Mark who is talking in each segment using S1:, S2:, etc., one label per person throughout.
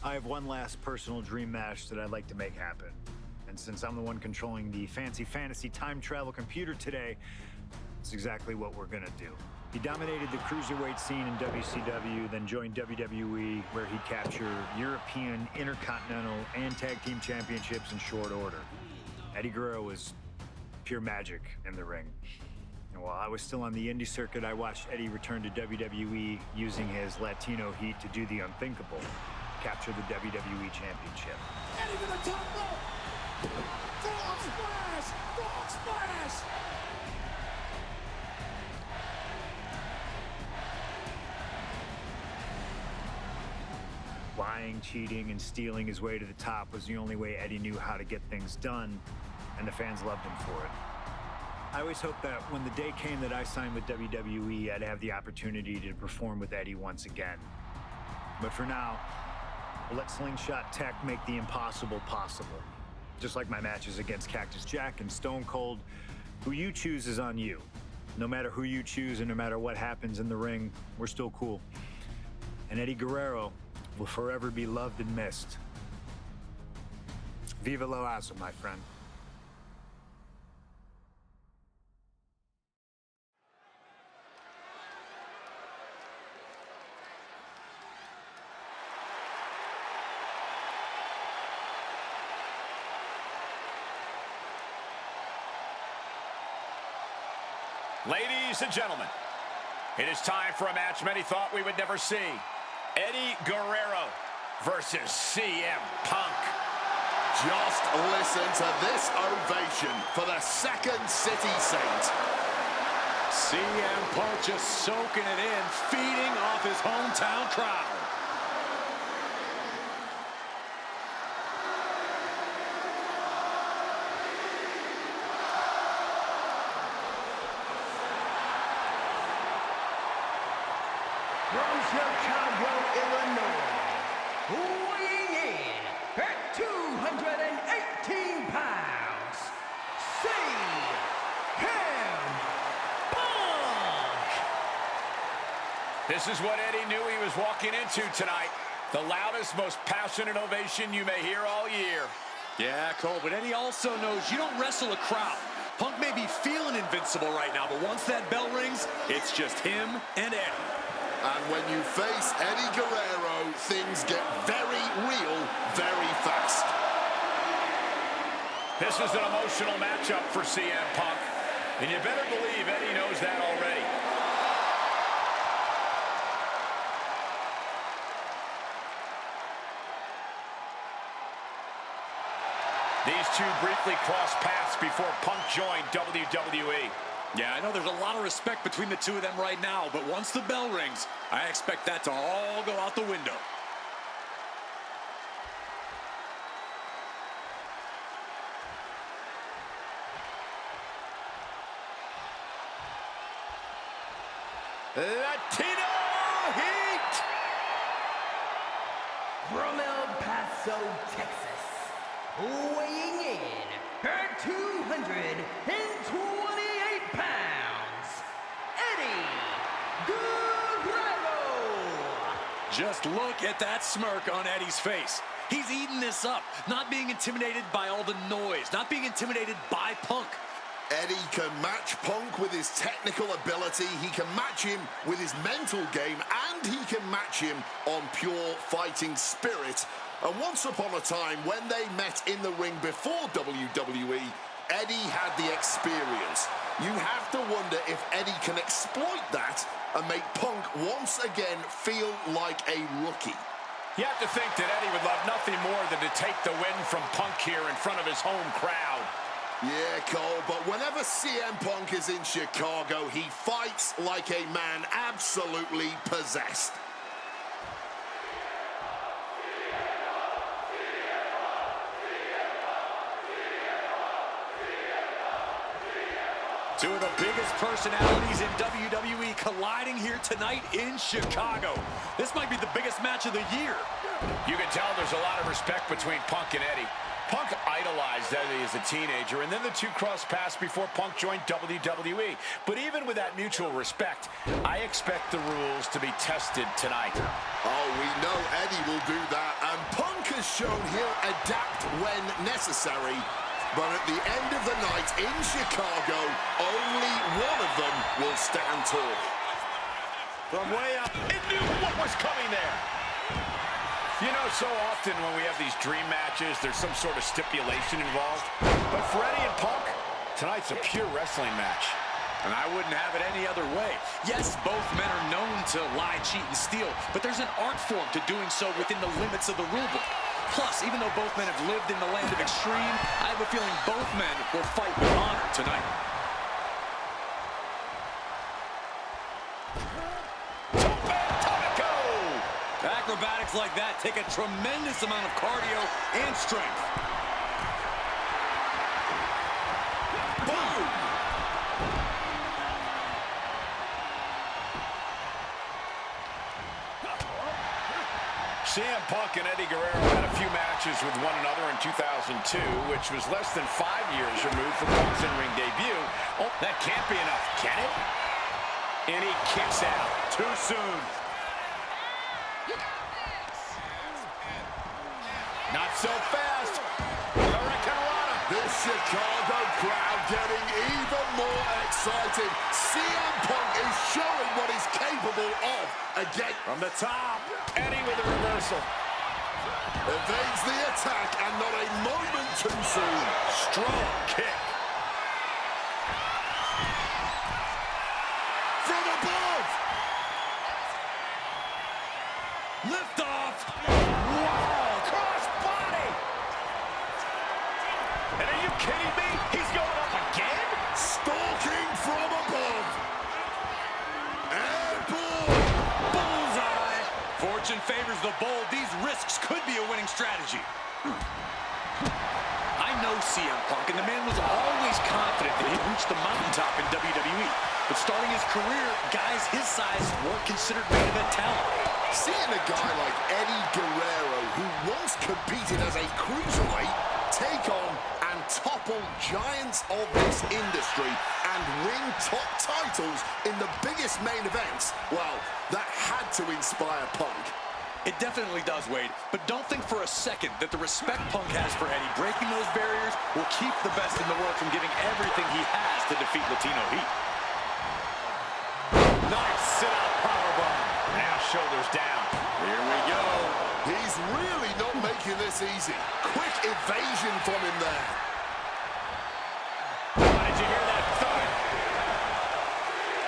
S1: I have one last personal dream match that I'd like to make happen. And since I'm the one controlling the fancy time travel computer today, it's exactly what we're gonna do. He dominated the cruiserweight scene in WCW, then joined WWE, where he captured European, Intercontinental, and Tag Team Championships in short order. Eddie Guerrero was pure magic in the ring. And while I was still on the indie circuit, I watched Eddie return to WWE using his Latino heat to do the unthinkable, capture the WWE Championship.
S2: Eddie to the top rope! Frog splash! Frog splash!
S1: Lying, cheating, and stealing his way to the top was the only way Eddie knew how to get things done, and the fans loved him for it. I always hoped that when the day came that I signed with WWE, I'd have the opportunity to perform with Eddie once again. But for now, we'll let Slingshot Tech make the impossible possible. Just like my matches against Cactus Jack and Stone Cold, who you choose is on you. No matter who you choose and no matter what happens in the ring, we're still cool. And Eddie Guerrero will forever be loved and missed. Viva Lo Aso, my friend.
S3: Ladies and gentlemen, it is time for a match many thought we would never see. Eddie Guerrero versus CM Punk.
S4: Just listen to this ovation for the Second City Saint.
S5: CM Punk just soaking it in, feeding off his hometown crowd.
S6: From Chicago, Illinois, weighing in at 218 pounds, CM Punk!
S3: This is what Eddie knew he was walking into tonight. The loudest, most passionate ovation you may hear all year.
S5: Yeah, Cole, but Eddie also knows you don't wrestle a crowd. Punk may be feeling invincible right now, but once that bell rings, it's just him and Eddie.
S4: And when you face Eddie Guerrero, things get very real very fast.
S3: This is an emotional matchup for CM Punk, and you better believe Eddie knows that already. These two briefly crossed paths before Punk joined WWE.
S5: Yeah, I know there's a lot of respect between the two of them right now, but once the bell rings, I expect that to all go out the window.
S3: Latino Heat!
S6: From El Paso, Texas, weighing in at 228 pounds, Eddie Guerrero!
S5: Just look at that smirk on Eddie's face. He's eating this up, not being intimidated by all the noise, not being intimidated by Punk.
S4: Eddie can match Punk with his technical ability, he can match him with his mental game, and he can match him on pure fighting spirit. And once upon a time, when they met in the ring before WWE, Eddie had the experience. You have to wonder if Eddie can exploit that and make Punk once again feel like a rookie.
S3: You have to think that Eddie would love nothing more than to take the win from Punk here in front of his home crowd.
S4: Yeah, Cole, but whenever CM Punk is in Chicago, he fights like a man absolutely possessed.
S5: Two of the biggest personalities in WWE colliding here tonight in Chicago. This might be the biggest match of the year.
S3: You can tell there's a lot of respect between Punk and Eddie. Punk idolized Eddie as a teenager, and then the two crossed paths before Punk joined WWE. But even with that mutual respect, I expect the rules to be tested tonight.
S4: Oh, we know Eddie will do that, and Punk has shown he'll adapt when necessary. But at the end of the night in Chicago, only one of them will stand tall.
S3: From way up, it knew what was coming there. You know, so often when we have these dream matches, there's some sort of stipulation involved. But for Eddie and Punk, tonight's a pure wrestling match.
S5: And I wouldn't have it any other way. Yes, both men are known to lie, cheat, and steal, but there's an art form to doing so within the limits of the rulebook. Plus, even though both men have lived in the land of extreme, I have a feeling both men will fight with honor tonight. Acrobatics like that take a tremendous amount of cardio and strength. Boom!
S3: CM Punk and Eddie Guerrero had a few matches with one another in 2002, which was less than 5 years removed from Punk's in-ring debut. Oh, that can't be enough, can it? And he kicks out too soon. Not so fast.
S4: This Chicago crowd getting even more excited. CM Punk is showing what he's capable of. Again,
S3: From the top, Eddie with a reversal.
S4: evades the attack and not a moment too soon.
S3: Strong kick.
S4: From above.
S3: Lift off. Wow, cross body. And are you kidding me? He's going up again?
S4: Stalking from above. Airborne.
S5: Bullseye! Fortune favors the bold. These risks could be a winning strategy. I know CM Punk, and the man was always confident that he'd reach the mountaintop in WWE. But starting his career, guys his size weren't considered main event talent.
S4: Seeing a guy like Eddie Guerrero, who once competed as a cruiserweight, take on and topple giants of this industry and win top titles in the biggest main events, well, that had to inspire Punk.
S5: It definitely does, Wade, but don't think for a second that the respect Punk has for Eddie breaking those barriers will keep the best in the world from giving everything he has to defeat Latino Heat.
S3: Nice sit-out powerbomb. Now shoulders down.
S5: Here we go.
S4: He's really not making this easy. Quick evasion from him there.
S3: Oh, did you hear that thud?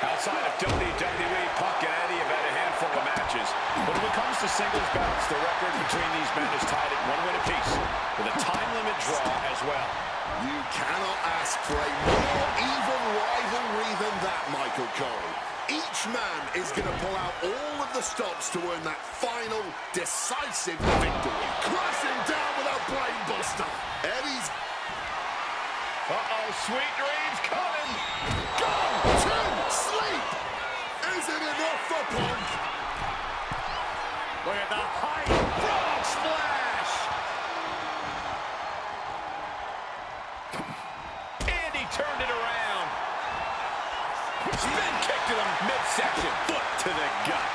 S3: Outside of WWE, Punk and Eddie have had a handful of matches. But when it comes to singles bouts, the record between these men is tied at 1 win apiece, with a time limit draw as well.
S4: You cannot ask for a more even rivalry than that, Michael Cole. Each man is going to pull out all of the stops to earn that final, decisive victory. Crashing down with a brainbuster. Eddie's...
S3: Uh-oh, sweet dreams coming.
S4: Go to sleep! Is it enough for Punk?
S3: Look at the height. Frog splash. And he turned it around. Spin kick to the midsection. Foot to the gut.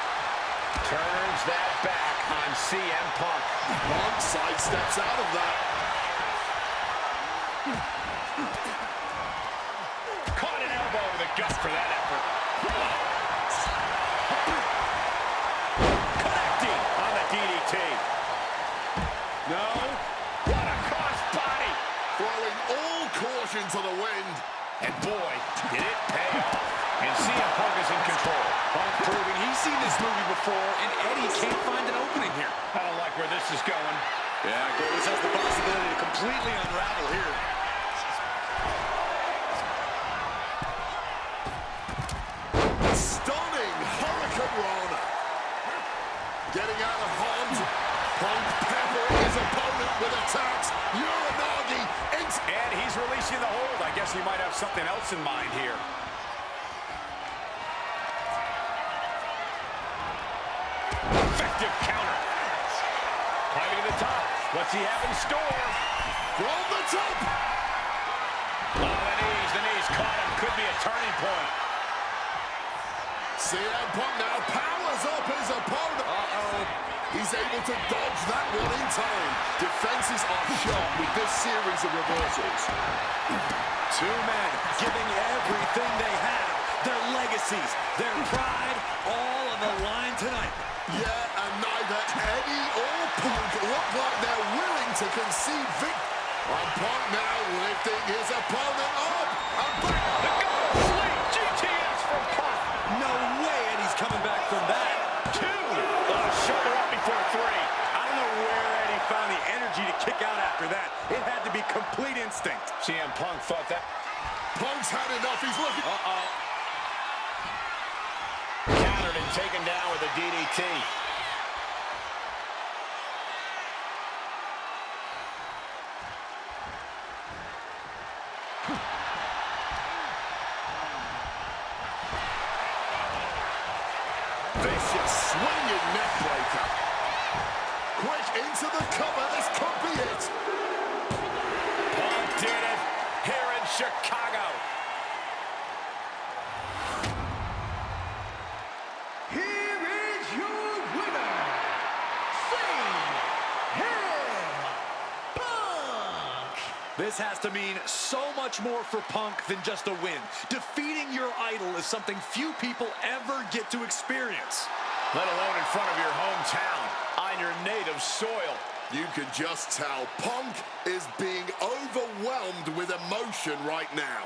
S3: Turns that back on CM Punk.
S4: Punk sidesteps out of that.
S3: Caught an elbow to the gut for that effort. Connecting on the DDT. No. What a cross body.
S4: Throwing all caution to the wind.
S3: And boy, did it pay off. And CM Punk is in control.
S5: Punk proving he's seen this movie before, and Eddie can't find an opening here.
S3: I don't like where this is going.
S5: Yeah, this has the possibility to completely unravel here.
S4: Stunning Hurricane Rana. Getting out of harm's way. Punk peppering his opponent with attacks. Uranagi into...
S3: And he's releasing the hold. I guess he might have something else in mind here. Effective counter. Climbing to the top. What's he have in store?
S4: From the top.
S3: Oh, the knees caught him. Could be a turning point.
S4: CM Punk now powers up his opponent. He's able to dodge that one in time. Defenses are sharp with this series of reversals.
S5: Two men giving everything they have. Their legacies, their pride, all on the line tonight.
S4: Yeah, and neither Eddie or Punk look like they're willing to concede victory. And Punk now lifting his opponent up. And back.
S3: The goal sleep. GTS from Punk.
S5: No way Eddie's coming back from that.
S3: Two. Shoulder up before three.
S5: I don't know where Eddie found the energy to kick out after that. It had to be complete instinct.
S3: CM Punk thought that.
S4: Punk's had enough. He's looking.
S3: Countered and taken down with a DDT.
S4: Vicious swinging neck breaker. Quick into the cover. This could be it.
S3: Punk did it here in Chicago.
S6: Here is your winner, CM Punk.
S5: This has to mean so much more for Punk than just a win. Defeating your idol is something few people ever get to experience.
S3: Let alone in front of your hometown, on your native soil.
S4: You can just tell Punk is being overwhelmed with emotion right now.